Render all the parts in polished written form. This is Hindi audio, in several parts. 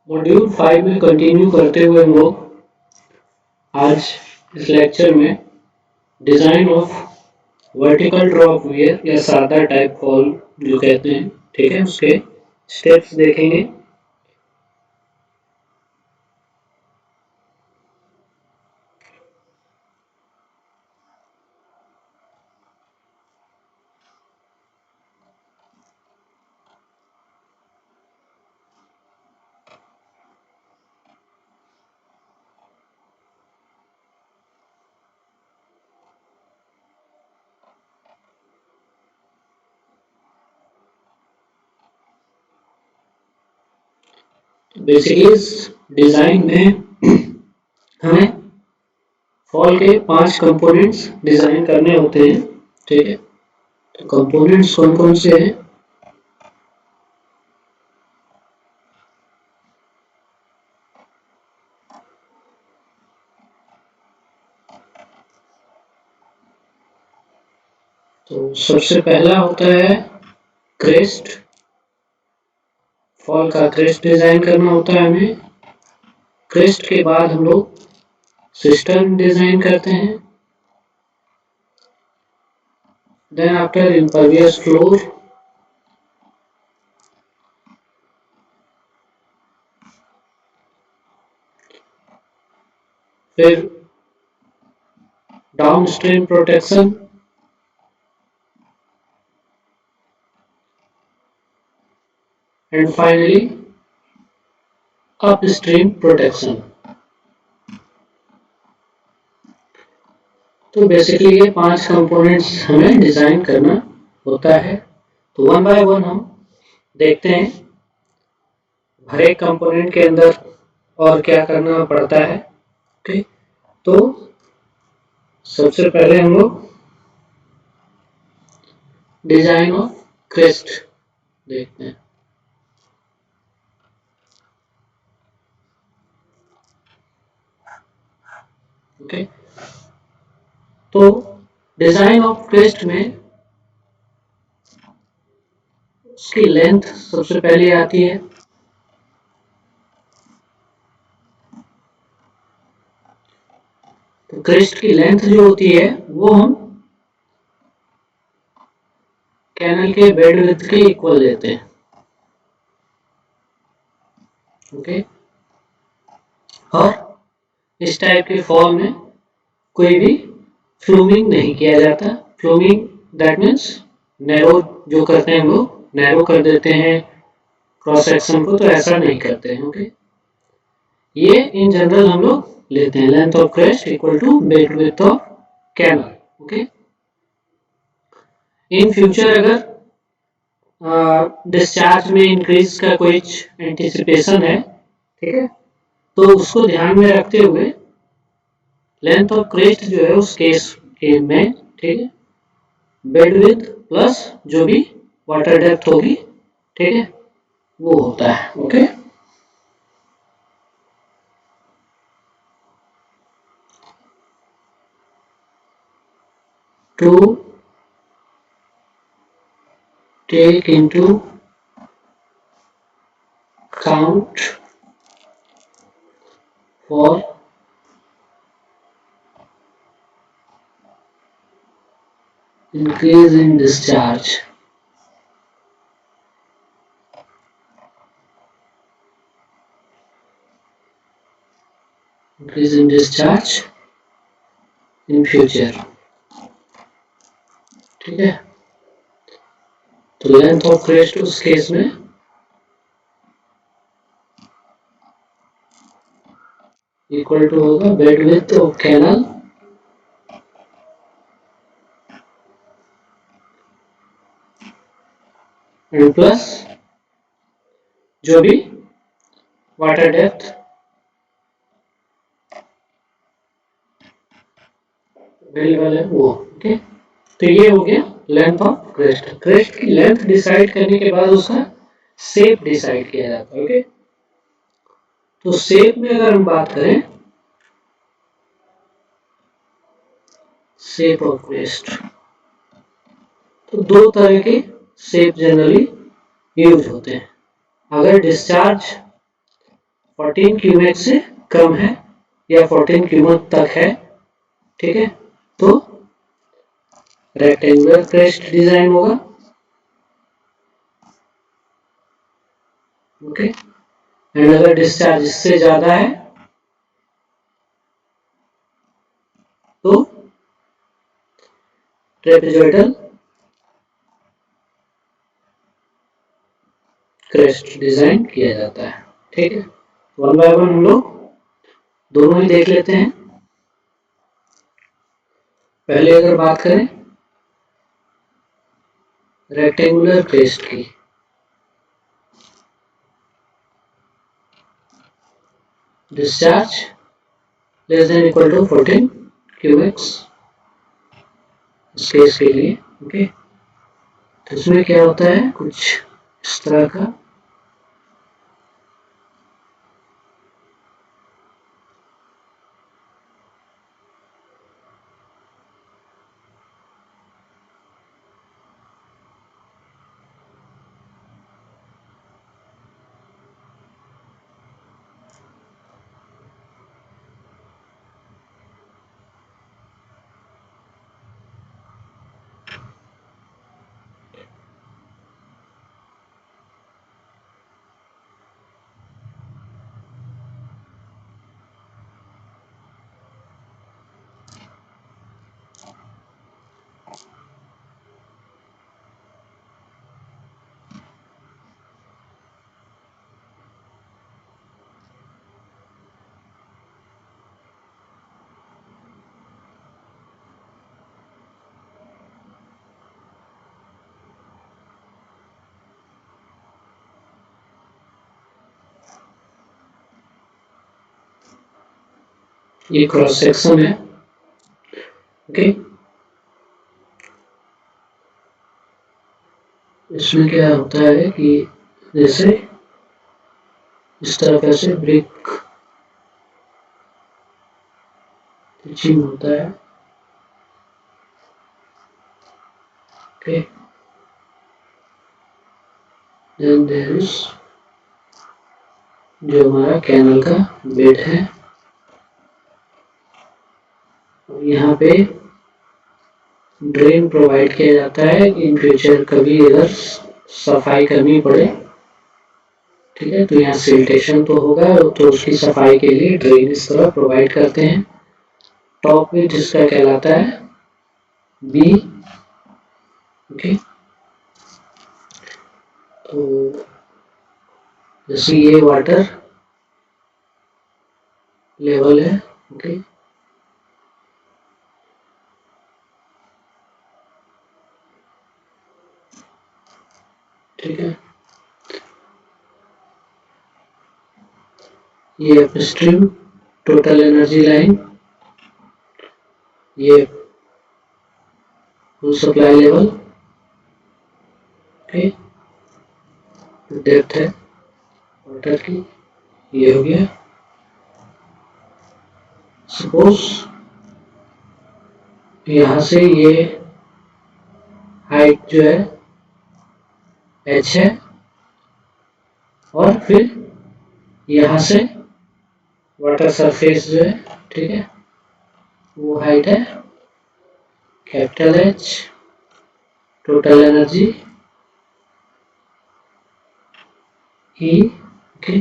मॉड्यूल 5 में कंटिन्यू करते हुए हम लोग आज इस लेक्चर में design of vertical drop wear या सादा टाइप फॉल जो कहते हैं, ठीक है, उसके स्टेप्स देखेंगे। बेसिकली इस डिजाइन में हमें फॉल के 5 कंपोनेंट्स डिजाइन करने होते हैं, ठीक है। तो कंपोनेंट्स कौन कौन से हैं? तो सबसे पहला होता है क्रेस्ट। फॉल का क्रेस्ट डिजाइन करना होता है हमें। क्रेस्ट के बाद हम लोग सिस्टम डिजाइन करते हैं। देन आफ्टर इम्परवियस फ्लोर, फिर downstream protection, and finally upstream protection. तो बेसिकली ये 5 कंपोनेंट्स हमें डिजाइन करना होता है। तो वन बाय वन हम देखते हैं हर एक कंपोनेंट के अंदर और क्या करना पड़ता है। ओके, तो सबसे पहले हम लोग डिजाइन ऑफ क्रेस्ट देखते हैं। ओके, तो डिजाइन ऑफ क्रेस्ट में उसकी लेंथ सबसे पहले आती है। तो क्रेस्ट की लेंथ जो होती है वो हम कैनल के बेड विड्थ के इक्वल लेते हैं। ओके, और इस टाइप के फॉल में कोई भी फ्लूमिंग नहीं किया जाता। फ्लूमिंग दैट मीन्स नैरो जो करते हैं हम लोग, नैरो कर देते हैं क्रॉस सेक्शन को, तो ऐसा नहीं करते हैं। ओके, ये इन जनरल हम लोग लेते हैं length of crest equal to bed width of canal. Okay, in future अगर डिस्चार्ज में इंक्रीज का कोई एंटिसिपेशन है, ठीक है, तो उसको ध्यान में रखते हुए लेंथ ऑफ क्रेस्ट जो है उस केस के में, ठीक है, बेड विड्थ प्लस जो भी वाटर डेप्थ होगी, ठीक है, वो होता है। Okay, to take into account for increase in discharge. Increase in discharge in future, ठीक है। तो लेंथ ऑफ क्रेस्ट उस केस में इक्वल टू होगा bed width of canal and plus जो भी वाटर डेप्थ अवेलेबल है वो। ओके, तो ये हो गया लेंथ ऑफ क्रेस्ट। क्रेस्ट की लेंथ डिसाइड करने के बाद उसका शेप डिसाइड किया जाता है। ओके, तो शेप में अगर हम बात करें, शेप ऑफ क्रेस्ट, तो दो तरह के शेप जनरली यूज होते हैं। अगर डिस्चार्ज 14 क्यूमेक्स से कम है या 14 क्यूमेक तक है, ठीक है, तो रेक्टेंगुलर क्रेस्ट डिजाइन होगा। ओके, एंड अगर डिस्चार्ज इससे ज्यादा है तो ट्रेपेजॉइडल क्रेस्ट डिजाइन किया जाता है, ठीक है। वन बाय वन हम लोग दोनों ही देख लेते हैं। पहले अगर बात करें रेक्टेंगुलर क्रेस्ट की, discharge less than equal to 14 cumecs इस केस के लिए, ओके। तो इसमें क्या होता है, कुछ इस तरह का ये क्रॉस सेक्शन है, ओके। इसमें क्या होता है कि जैसे इस तरह से ब्रिक पिचिंग होता है, ओके। देन देयर इज जो हमारा कैनल का बेड है, यहाँ पे ड्रेन प्रोवाइड किया जाता है कि इन फ्यूचर कभी इधर सफाई करनी पड़े, ठीक है, तो यहाँ सिल्टेशन तो होगा, तो उसकी सफाई के लिए ड्रेन इस तरह प्रोवाइड करते हैं। टॉप में जिसका कहलाता है बी, ओके। तो जैसे ये वाटर लेवल है, ओके। ठीक है, ये अपस्ट्रीम टोटल एनर्जी लाइन, ये full supply level, okay. Depth है वाटर की, ये हो गया। सपोज यहाँ से ये हाइट जो है h है, और फिर यहाँ से वाटर सरफेस जो है, ठीक है, वो हाइट है capital H। Total energy E, okay.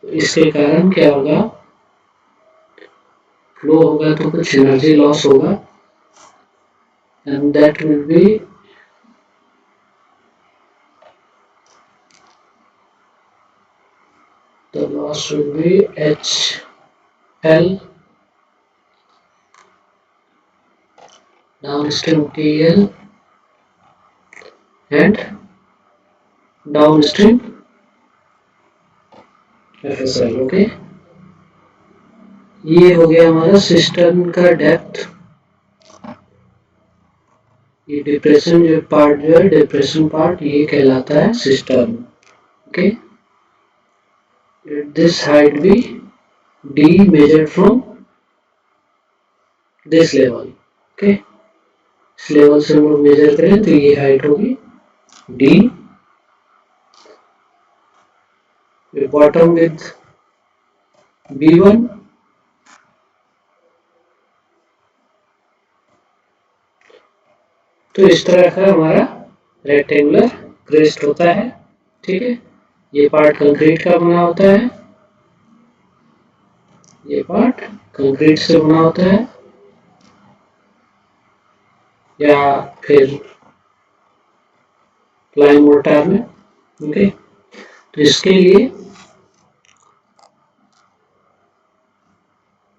इसके कारण क्या होगा, फ्लो होगा तो कुछ एनर्जी लॉस होगा, and that will be the loss will be HL downstream TL and downstream FSL, okay. ये हो गया हमारा सिस्टम का डेप्थ। ये डिप्रेशन जो पार्ट जो है, डिप्रेशन पार्ट, ये कहलाता है system, okay. This height be D measured from this level, okay. इस लेवल से हम लोग मेजर करें तो ये हाइट होगी D। बॉटम विथ B1 तो इस तरह का हमारा रेक्टेंगुलर क्रेस्ट होता है। ठीक है, ये पार्ट कंक्रीट का बना होता है, ये पार्ट कंक्रीट से बना होता है या फिर प्लाई मोर्टार में। ओके, तो इसके लिए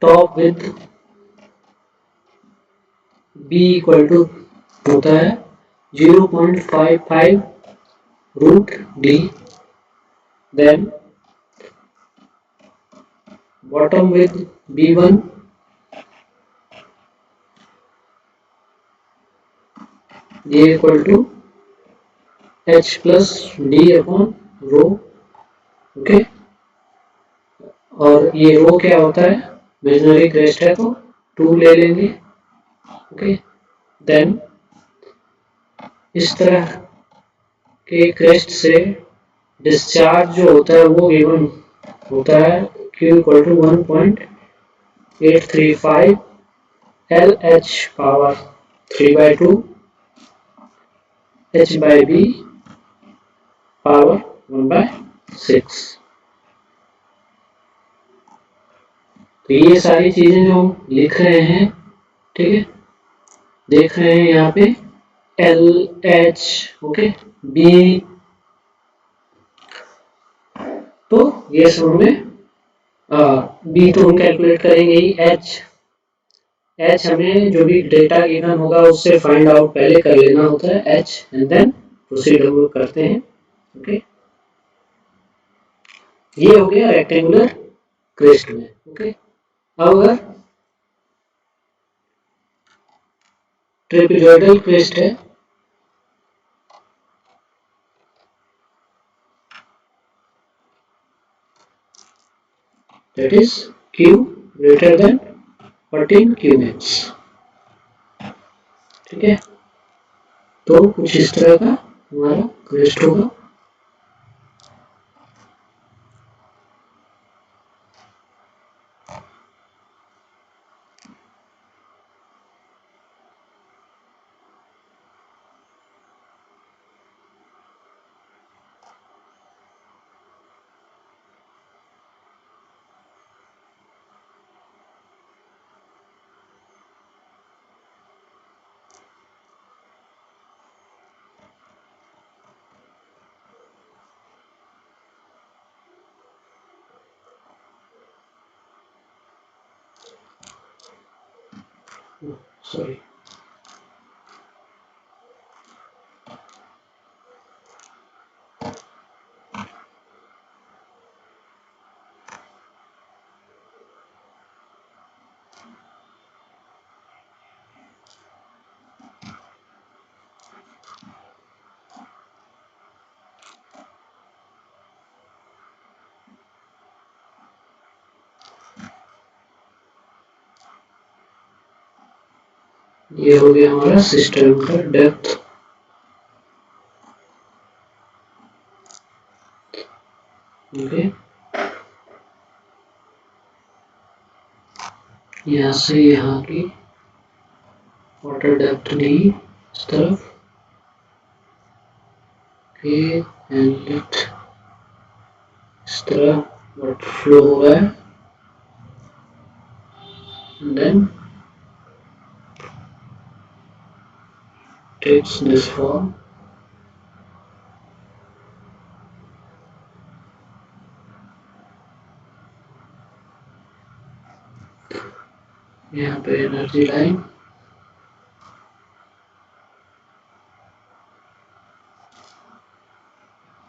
top with B equal to होता है 0.55 root D, then bottom with B1 ये equal to H plus D upon rho. Okay, और ये रो क्या होता है, इमेजिनरी क्रेस्ट है तो 2 ले लेंगे। ओके, देन इस तरह के क्रेस्ट से डिस्चार्ज जो होता है वो V1 होता है Q equal to 1.835 LH power 3/2 H by B power 1/6। तो ये सारी चीजें जो हम लिख रहे हैं, ठीक है, देख रहे हैं यहाँ पे LH, ओके, B, तो ये सब हमें B तो हम कैलकुलेट करेंगे ही, H हमें जो भी डेटा गिवन होगा उससे फाइंड आउट पहले कर लेना होता है H एंड देन प्रोसीड हम लोग करते हैं। ओके, ये हो गया रेक्टेंगुलर क्रेस्ट में। ओके, अब अगर ट्रेपेजॉइडल क्रेस्ट है, that is Q greater than 14 QH। ठीक है, तो कुछ इस तरह का हमारा क्रेस्ट होगा। सॉरी, ये हो गया हमारा सिस्टम का डेप्थ। ओके, यहाँ से यहाँ की वाटर डेप्थ डी इस तरफ के एंड इस तरह वाटर फ्लो हो रहा है, देन takes this form। यहाँ पे energy line,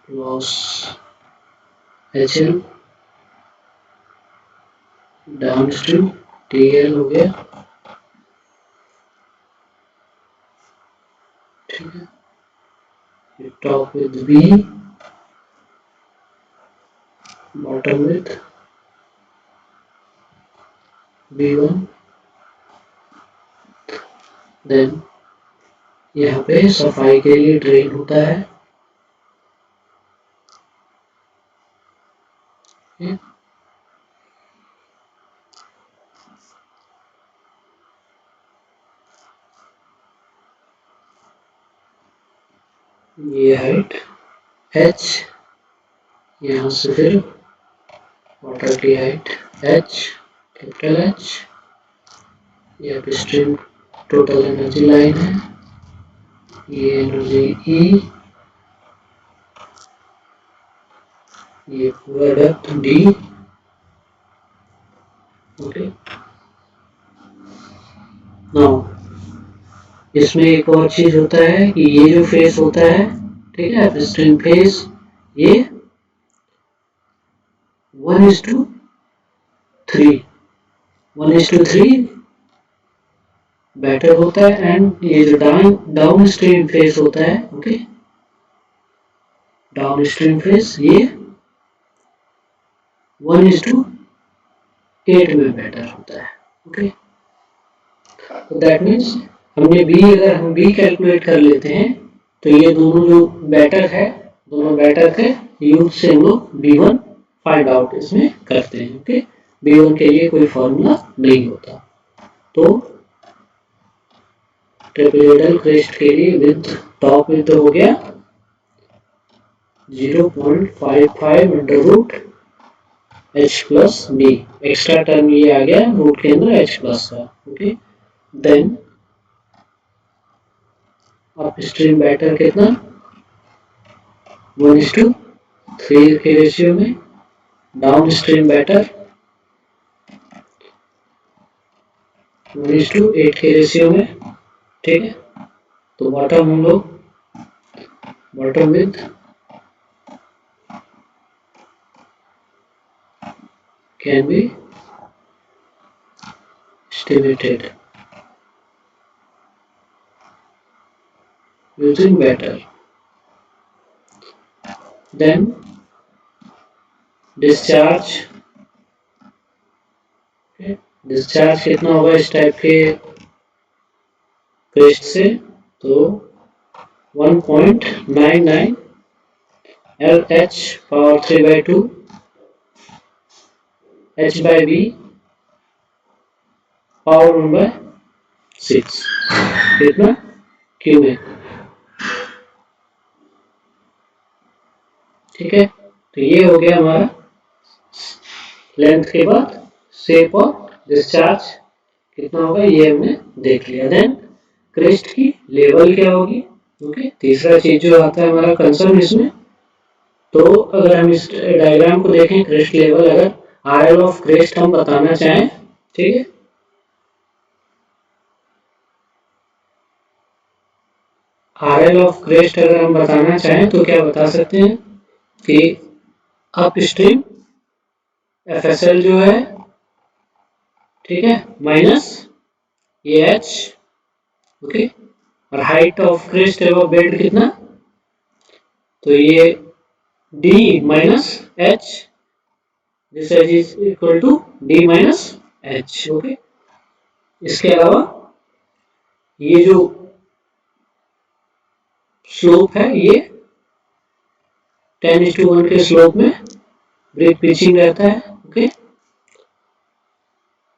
loss HL, downstream TL हो गया। ठीक है, top with B, bottom with B1, then यहाँ पे सफाई के लिए ड्रेन होता है। ये हाइट h, यहाँ से फिर वाटर की हाइट h, कैपिटल H, ये अपस्ट्रीम टोटल एनर्जी लाइन है, ये एनर्जी E, ये पूरा डेप्थ D। ओके, नाउ इसमें एक और चीज होता है कि ये जो फेस होता है, ठीक है, अपस्ट्रीम फेस, ये 1:3 बेटर होता है, एंड ये जो डाउन स्ट्रीम फेस होता है, ओके, डाउन स्ट्रीम फेस ये 1:8 में बेटर होता है। ओके, तो दैट मीन्स हमने बी, अगर हम बी कैलकुलेट कर लेते हैं तो ये दोनों जो बेटर है, दोनों बेटर के यूज से हम लोग B1 फाइंड आउट इसमें करते हैं। ओके, B1 के लिए कोई फॉर्मूला नहीं होता। तो ट्रेपेजोइडल क्रेस्ट के लिए विद टॉप विद हो गया 0.55 under root h plus B, extra term ये आ गया रूट के अंदर h प्लस का। ओके, देन अपस्ट्रीम बैटर कितना 1:3 के रेशियो में, डाउन स्ट्रीम बैटर 1:8 के रेशियो में। ठीक है, तो बॉटम हम लोग bottom with can be estimated using batter. Then discharge, discharge कितना होगा इस टाइप के क्रेस्ट से, तो 1.99 LH पावर 3/2 H/B पावर 1/6 कितना क्यूबिक। ठीक है, तो ये हो गया हमारा लेंथ के बाद शेप और डिस्चार्ज कितना होगा ये हमने देख लिया। देन क्रेस्ट की लेवल क्या होगी। ओके, तीसरा चीज जो आता है हमारा कंसर्न इसमें, तो अगर हम इस डायग्राम को देखें, क्रेस्ट लेवल, अगर RL ऑफ क्रेस्ट हम बताना चाहें, ठीक है, RL ऑफ क्रेस्ट अगर हम बताना चाहें तो क्या बता सकते हैं कि अप स्ट्रीम FSL जो है, ठीक है, माइनस ये H, ओके, और height of crest above bed कितना, तो ये D minus H, this is equal to D minus H। Okay, इसके अलावा ये जो स्लोप है ये 10:1 के स्लोप में ब्रेक पिचिंग रहता है। ओके,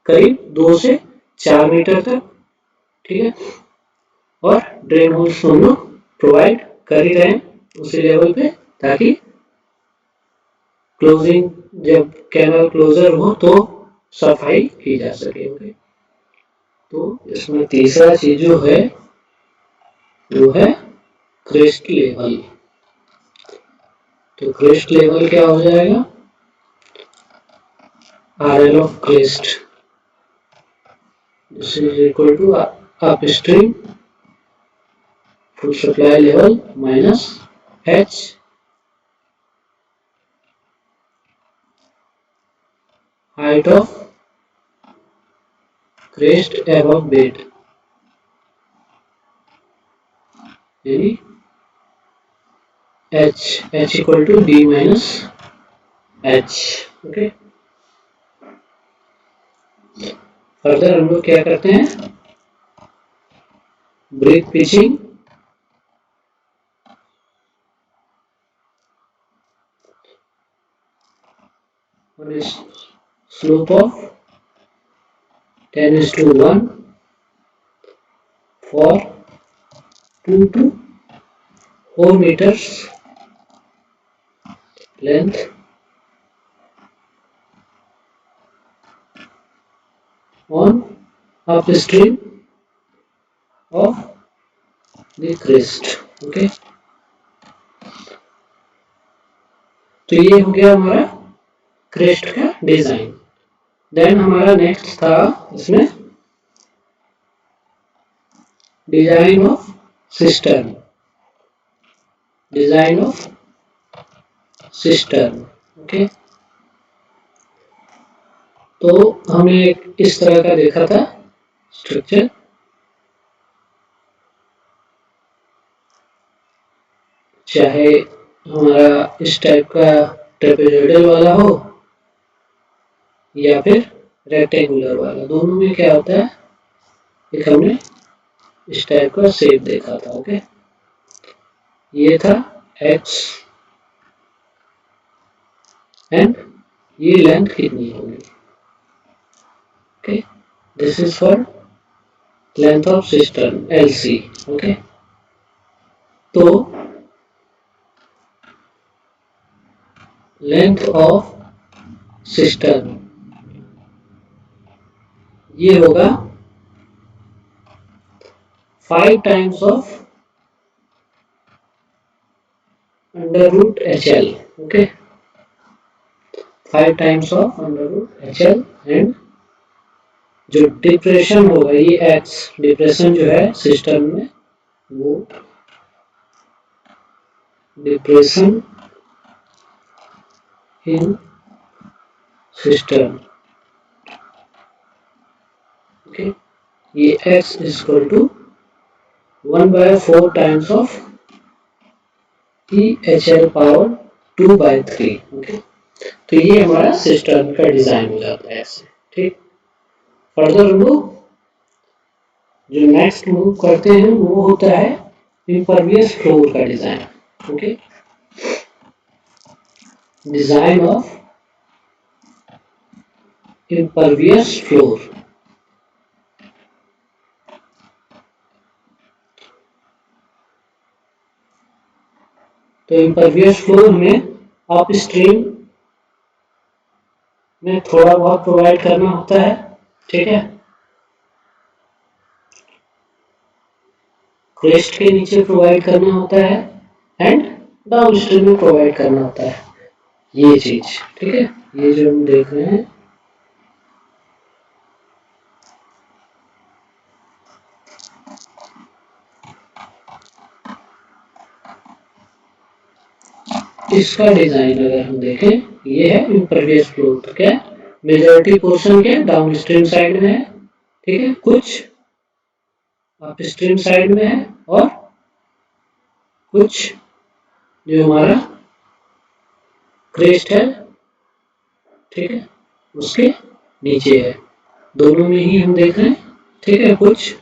करीब 2 से 4 मीटर तक। ठीक है, और ड्रेन होल्स हम लोग प्रोवाइड कर ही रहे हैं उसी लेवल पे, ताकि क्लोजिंग जब कैनल क्लोजर हो तो सफाई की जा सके। ओके, तो इसमें तीसरा चीज जो है वो है क्रेस्ट लेवल। तो क्रेस्ट लेवल क्या हो जाएगा, RL of crest, this is equal to upstream full supply level minus H height of crest above bed, यानी H equal to D minus H। Okay, further हम लोग क्या करते हैं, brick pitching on a slope of 10:1 for 2 to 4 meters length on upstream of the crest. Okay, तो ये हो गया हमारा क्रेस्ट का डिजाइन। देन हमारा नेक्स्ट था इसमें design of cistern. Design of cistern, okay, तो हमने इस तरह का देखा था स्ट्रक्चर। चाहे हमारा इस टाइप का ट्रेपेजोइडल वाला हो या फिर रेक्टेंगुलर वाला, दोनों में क्या होता है, एक हमने इस टाइप का शेप देखा था। ओके, ये था एक्स एंड ये लेंथ कितनी होगी। Okay, this is for length of cistern LC. Okay, तो लेंथ ऑफ सिस्टर्न ये होगा 5 times of under root H L. Okay, 5 times of under root H L and जो डिप्रेशन होगा ये एक्स डिप्रेशन जो है सिस्टम में, वो डिप्रेशन इन सिस्टम। ओके, ये X equal to 1/4 times of E H L power 2/3। Okay, तो ये हमारा सिस्टम का डिजाइन हो जाता है ऐसे। ठीक, फर्दर हम लोग जो नेक्स्ट मूव करते हैं वो होता है इम्परवियस फ्लोर का design. Okay, design of impervious floor. तो इम्परवियस फ्लोर में अप स्ट्रीम में थोड़ा बहुत प्रोवाइड करना होता है। ठीक है, क्रेस्ट के नीचे प्रोवाइड करना होता है एंड डाउन स्ट्रीम में प्रोवाइड करना होता है ये चीज। ठीक है, ये जो हम देख रहे हैं इसका डिजाइन अगर हम देखें, ये है इम्परवियस फ्लोर। तो क्या मेजॉरिटी पोर्शन क्या डाउन स्ट्रीम साइड में है, ठीक है, कुछ अप स्ट्रीम साइड में है और कुछ जो हमारा क्रेस्ट है, ठीक है, उसके नीचे है। दोनों में ही हम देख रहे हैं। ठीक है, कुछ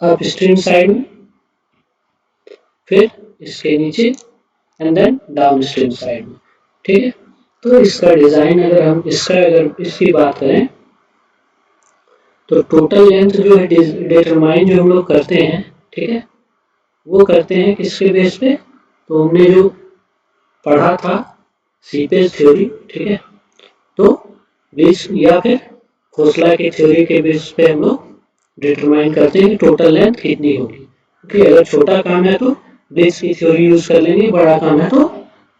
अप स्ट्रीम साइड में, फिर इसके नीचे and then downstream side में। ठीक है, तो इसका डिजाइन अगर इसकी बात करें तो टोटल लेंथ जो है डिटरमाइन जो हम लोग करते हैं, ठीक है, वो करते हैं किसके बेस पे, तो हमने जो पढ़ा था सीपेज थ्योरी। ठीक है, तो बेस या फिर खोसला के थ्योरी के बेस पे हम लोग डिटरमाइन करते हैं कि टोटल लेंथ कितनी होगी। ओके, अगर छोटा काम है तो बेस की थ्योरी यूज कर लेंगे, बड़ा काम है तो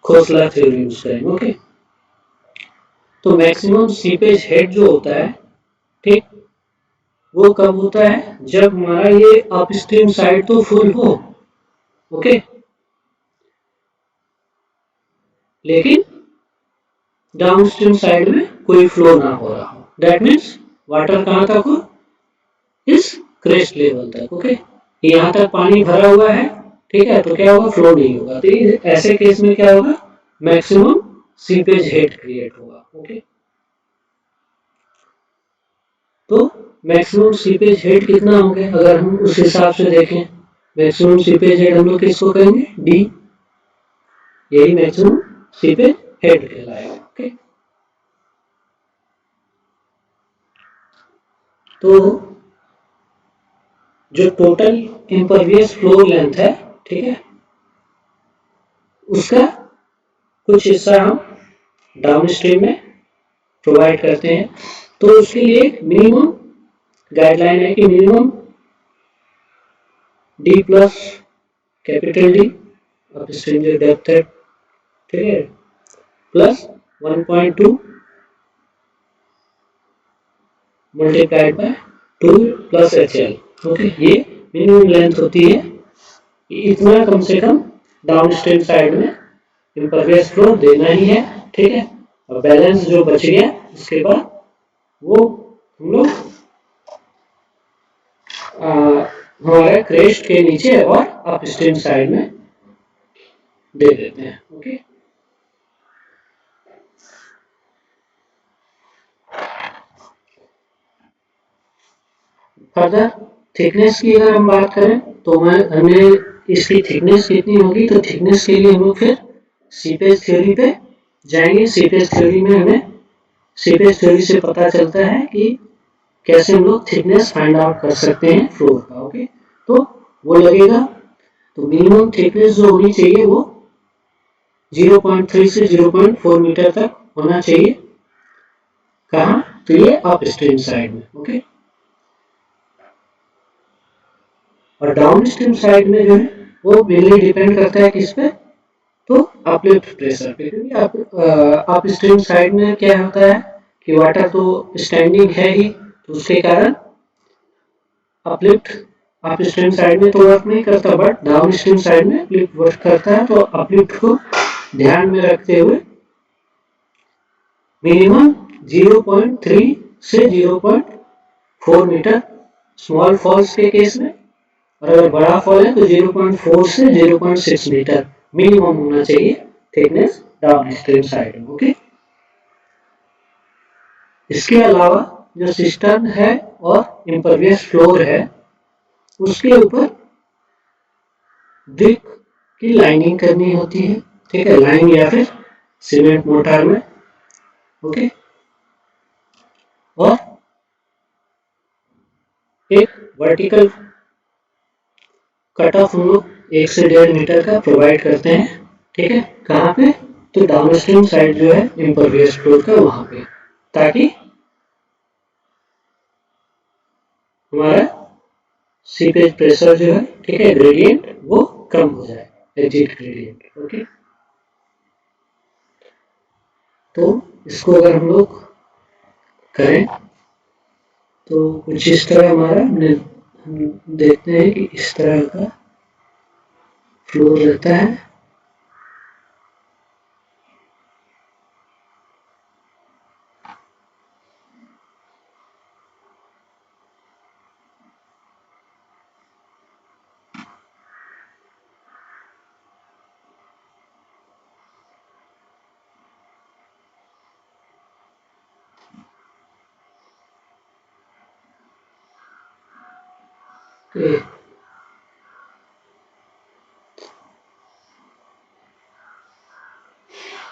खोसला थ्योरी यूज करेंगे। ओके, तो मैक्सिमम सीपेज हेड जो होता है, ठीक, वो कब होता है, जब हमारा ये अपस्ट्रीम साइड तो फुल हो, ओके, लेकिन डाउनस्ट्रीम साइड में कोई फ्लो ना हो रहा हो। दैट मीन्स वाटर कहां तक हो, इस क्रेस्ट लेवल तक। ओके, यहां तक पानी भरा हुआ है, ठीक है, तो क्या होगा, फ्लो नहीं होगा। तो ऐसे केस में क्या होगा, मैक्सिमम सीपेज हेड क्रिएट होगा। ओके, तो मैक्सिमम सीपेज हेड कितना हो गया, अगर हम उस हिसाब से देखें, मैक्सिमम सीपेज हेड हम लोग किसको कहेंगे, डी, यही मैक्सिमम सीपेज हेड कहलाएगा। ओके, तो जो टोटल इम्परवियस फ्लो लेंथ है, ठीक है, उसका कुछ हिस्सा हम डाउन स्ट्रीम में प्रोवाइड करते हैं। तो उसके लिए मिनिमम गाइडलाइन है कि minimum D plus capital D upstream जो डेप्थ है, ठीक है, plus 1.2 multiplied by 2 plus HL। Okay, ये मिनिमम लेंथ होती है, इतना कम से कम डाउन स्ट्रीम साइड में इम्परवियस फ्लो देना ही है। ठीक है, और बैलेंस जो बच गया उसके बाद वो हम लोग हमारे क्रेस्ट के नीचे और अपस्ट्रीम साइड में दे देते हैं। ओके, फर्दर थिकनेस की अगर हम बात करें तो हमें इसकी थिकनेस कितनी होगी, तो थिकनेस के लिए हम लोग फिर सीपेज थ्योरी पे जाएंगे। सीपेज थ्योरी में हमें सीपेज थ्योरी से पता चलता है कि कैसे हम लोग थिकनेस फाइंड आउट कर सकते हैं फ्लोर का। ओके, तो वो लगेगा, तो मिनिमम थिकनेस जो होनी चाहिए वो 0.3 से 0.4 मीटर तक होना चाहिए। कहाँ, तो ये अप स्ट्रीम साइड में। ओके, और डाउन स्ट्रीम साइड में जो है वो मेनली डिपेंड करता है किस पे, तो अपलिफ्ट प्रेशर पे। क्योंकि अप स्ट्रीम साइड में क्या होता है कि वाटर तो स्टैंडिंग है ही, तो उसके कारण अपलिफ्ट अप स्ट्रीम साइड में तो वर्क नहीं करता, बट डाउन स्ट्रीम साइड में अपलिफ्ट वर्क करता है। तो अपलिफ्ट को ध्यान में रखते हुए मिनिमम 0.3 से 0.4 मीटर स्मॉल फॉल्स के केस में, और अगर बड़ा फॉल है तो 0.4 से 0.6 मीटर मिनिमम होना चाहिए थिकनेस डाउन स्ट्रीम साइड में। ओके, इसके अलावा जो सिस्टर्न है और इम्परवियस फ्लोर है उसके ऊपर ब्रिक की लाइनिंग करनी होती है। ठीक है, लाइन या फिर सीमेंट मोर्टार में। ओके, और एक वर्टिकल कट ऑफ हम लोग 1 से 1.5 मीटर का प्रोवाइड करते हैं। ठीक है, कहाँ पे, तो डाउन स्ट्रीम साइड जो है इम्परवियस फ्लोर का वहां पे, ताकि हमारा सीपेज प्रेशर जो है, ठीक है, ग्रेडियंट वो कम हो जाए, एग्जिट ग्रेडियंट। ओके, तो इसको अगर हम लोग करें तो कुछ इस तरह हमारा हम देखते हैं कि इस तरह का फ्लो रहता है।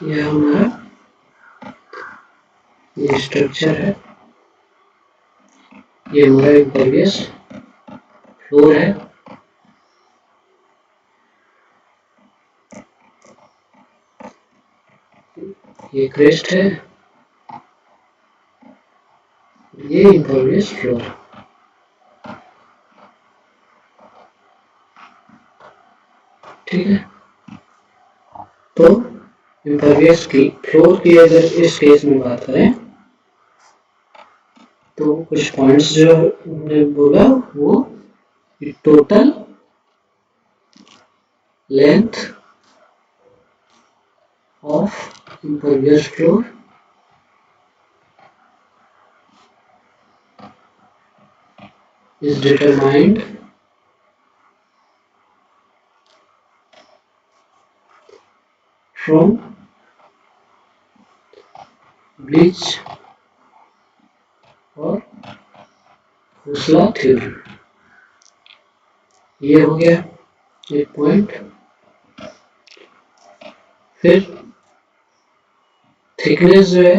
यह हमारा ये स्ट्रक्चर है, ये हमारा इम्परवियस फ्लोर है। ये क्रेस्ट है, ये इम्परवियस फ्लोर। ठीक है, तो इम्परवियस की फ्लोर की अगर इस केस में बात करें तो कुछ पॉइंट्स जो हमने बोला वो total length of impervious floor is determined from bleach और हुसला थ्योरी। ये हो गया एक पॉइंट। फिर थिकनेस जो है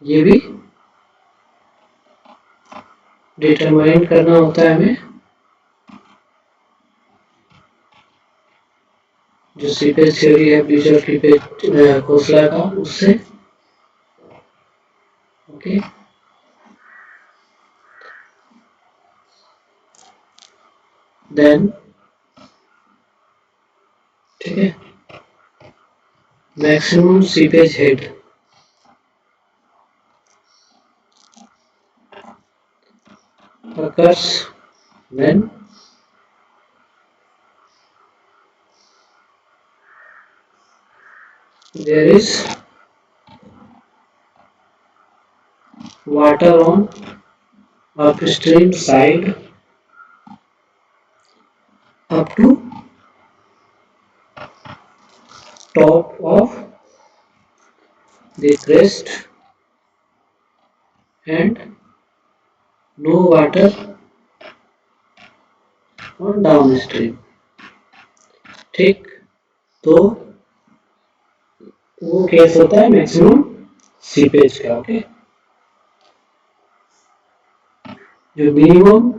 ये भी डिटरमाइन करना होता है हमें जो सीपेज थ्योरी है ब्यूजर क्लीपेज खोसला का, उससे। ओके, देन ठीक है, maximum seepage head occurs when there is water on upstream side up to top of the crest and no water on downstream। ठीक, तो वो केस होता है मैक्सिमम सीपेज का। ओके, जो minimum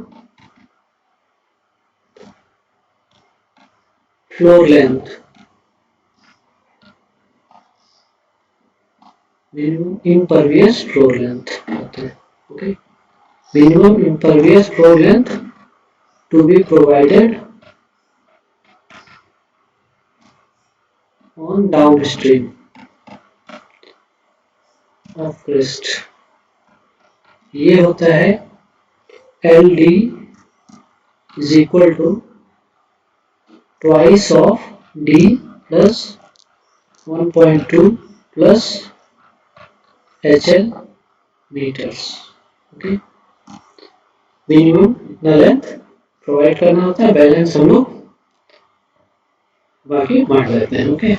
floor length, minimum impervious floor length होता है। Okay, minimum impervious flow length to be provided on downstream of crest, ये होता है LD is equal to twice of D plus 1.2 plus HL meters। Okay, minimum इतना लेंथ प्रोवाइड करना होता है, बैलेंस हम लोग बाकी बांट देते हैं। Okay,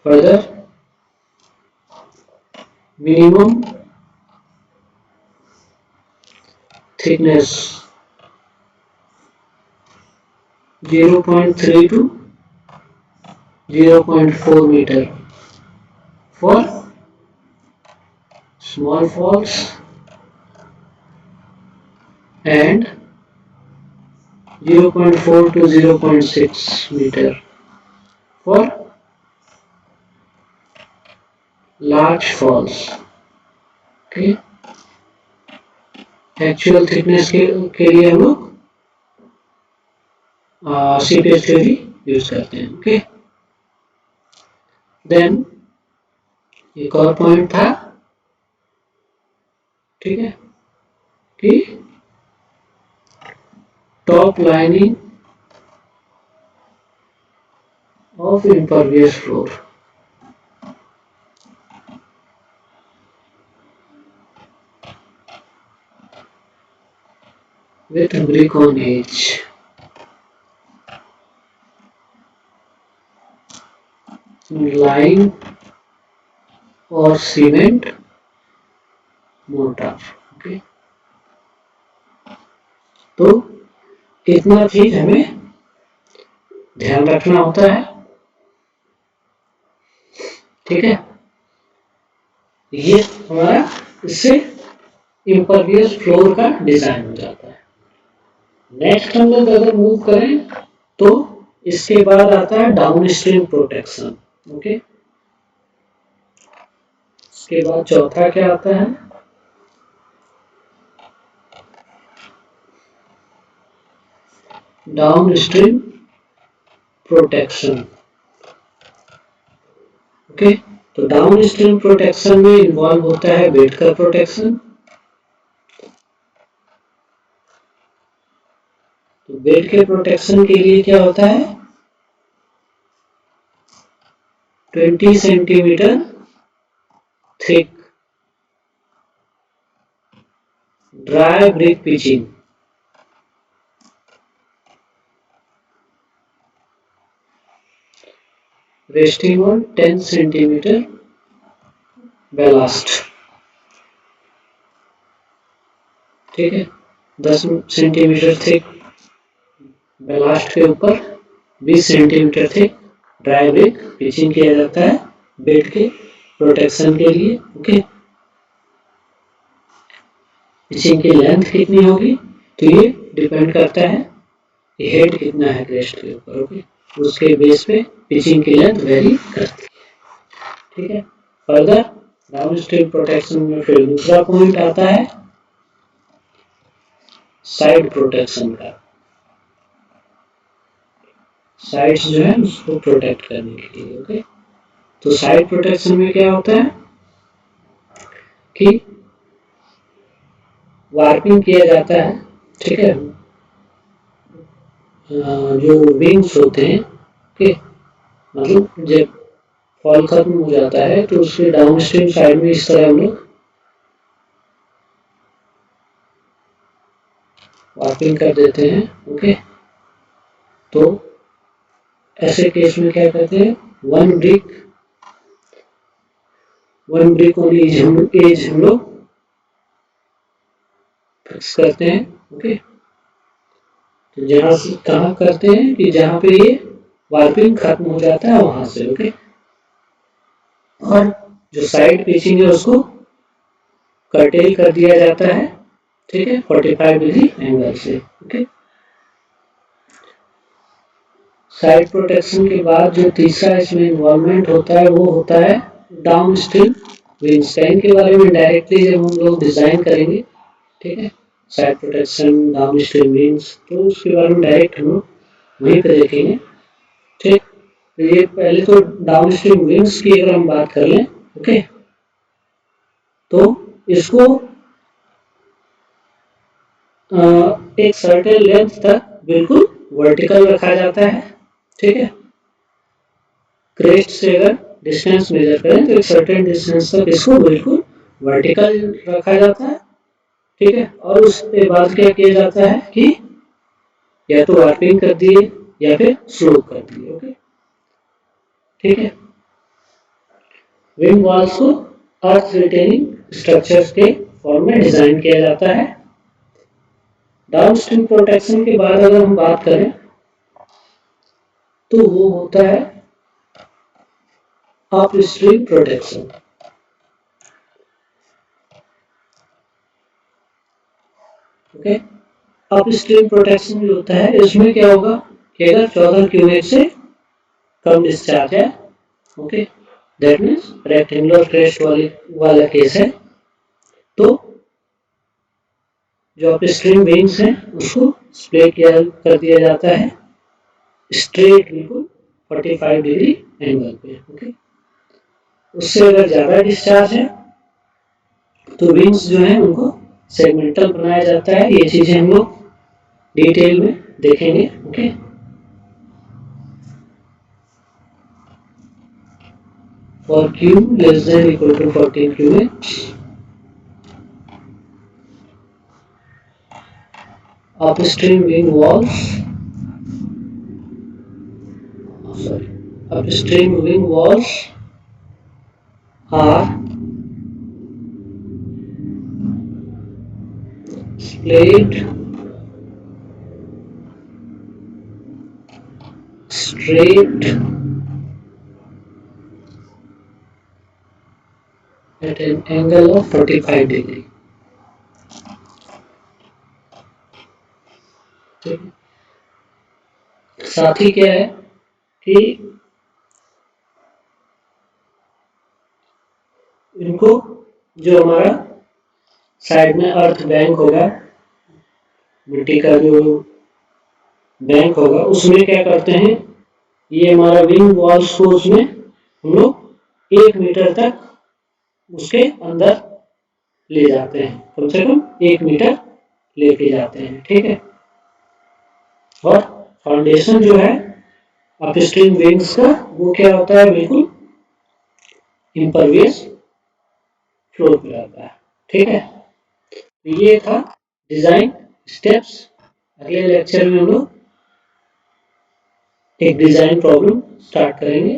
further minimum thickness 0.3 to 0.4 meter for small falls and 0.4 to 0.6 meter for large falls। Okay, actual thickness के लिए हम लोग सीपेज थ्योरी यूज करते हैं। ओके, देन एक और पॉइंट था, ठीक है, कि top lining of impervious floor. with brick on edge, lime और सीमेंट मोर्टार। ओके, तो इतना चीज हमें ध्यान रखना होता है। ठीक है, ये हमारा इससे इम्परवियस फ्लोर का डिजाइन हो जाता है। नेक्स्ट हम लोग अगर मूव करें तो इसके बाद आता है डाउन स्ट्रीम प्रोटेक्शन। ओके, इसके बाद चौथा क्या आता है, डाउन स्ट्रीम प्रोटेक्शन। ओके, तो डाउन स्ट्रीम प्रोटेक्शन में इन्वॉल्व होता है बेड का प्रोटेक्शन। तो बेड के प्रोटेक्शन के लिए क्या होता है, 20 centimetre thick dry brick pitching, resting on 10 centimetre ballast. ठीक है, 10 सेंटीमीटर थिक बैलास्ट के ऊपर 20 centimetre thick dry brick pitching किया जाता है बेड के प्रोटेक्शन के लिए। ओके, पिचिंग की लेंथ कितनी होगी, तो ये डिपेंड करता है हेड कितना है क्रेस्ट के ऊपर, ओके, उसके बेस पे पिचिंग की लेंथ वेरी करती है, ठीक है। फर्दर डाउनस्ट्रीम प्रोटेक्शन में फिर दूसरा पॉइंट आता है साइड प्रोटेक्शन का। साइड्स जो है उसको प्रोटेक्ट करने के लिए, ओके। तो साइड प्रोटेक्शन में क्या होता है कि वार्पिंग किया जाता है, ठीक है, जो विंग्स होते हैं, ओके, मतलब जब फॉल खत्म हो जाता है तो उसके डाउनस्ट्रीम साइड में इस तरह हम लोग वार्पिंग कर देते हैं, ओके। तो ऐसे केस में क्या करते हैं, वन ब्रिक ऑन एज हम लोग फिक्स करते हैं, ओके। तो जहां से कहाँ करते हैं कि जहां पे ये वार्पिंग खत्म हो जाता है वहां से, ओके। और जो साइड पिचिंग है उसको कर्टेल कर दिया जाता है, ठीक है, 45 डिग्री एंगल से, ओके। साइड प्रोटेक्शन के बाद जो तीसरा इसमें इन्वॉल्वमेंट होता है वो होता है डाउन स्ट्रीम विंग स्पैन के बारे में डायरेक्टली जब हम लोग डिजाइन करेंगे, ठीक है, side protection down stream wings, तो उसके बारे में डायरेक्ट हम लोग वहीं पे देखेंगे, ठीक। तो ये पहले तो डाउन स्ट्रीम विंग्स की अगर हम बात कर लें, ओके, तो इसको एक सर्टेन लेंथ तक बिल्कुल वर्टिकल रखा जाता है, ठीक है। क्रेस्ट से अगर डिस्टेंस मेजर करें तो एक सर्टेन डिस्टेंस तक इसको बिल्कुल वर्टिकल रखा जाता है, ठीक है। और उसके बाद क्या किया जाता है कि या तो वार्पिंग कर दिए या फिर स्लोप कर दिए, ओके, ठीक है। विंग वॉल्स को अर्थ रिटेनिंग स्ट्रक्चर्स के फॉर्म में डिजाइन किया जाता है। डाउनस्ट्रीम प्रोटेक्शन के बाद अगर हम बात करें तो वो होता है upstream protection, okay. Upstream protection जो होता है इसमें क्या होगा कि अगर 14 क्यूबिक से कम डिस्चार्ज है, okay, that means rectangular crest वाला केस है, तो जो अपस्ट्रीम विंग्स हैं उसको स्प्ले कर दिया जाता है स्ट्रेट बिल्कुल 45 डिग्री एंगल पे, ओके। उससे अगर ज्यादा डिस्चार्ज है तो विंग्स जो है उनको सेगमेंटल बनाया जाता है। ये चीजें हम लोग डिटेल में देखेंगे, okay. For Q less than equal to 14 cubic, upstream wing walls, upstream wing walls are splayed straight at an angle of 45 degree. साथ ही क्या है कि इनको जो हमारा साइड में अर्थ बैंक होगा, मिट्टी का जो बैंक होगा, उसमें क्या करते हैं, ये हमारा विंग वॉल्स को उसमें हम लोग 1 मीटर तक उसके अंदर ले जाते हैं, कम से कम 1 मीटर लेके जाते हैं, ठीक है। और फाउंडेशन जो है अपस्ट्रीम विंग्स का वो क्या होता है, बिल्कुल इम्परवियस फ्लोर पे रहता है, ठीक है। तो ये था डिजाइन स्टेप्स। अगले लेक्चर में हम लोग एक डिजाइन प्रॉब्लम स्टार्ट करेंगे।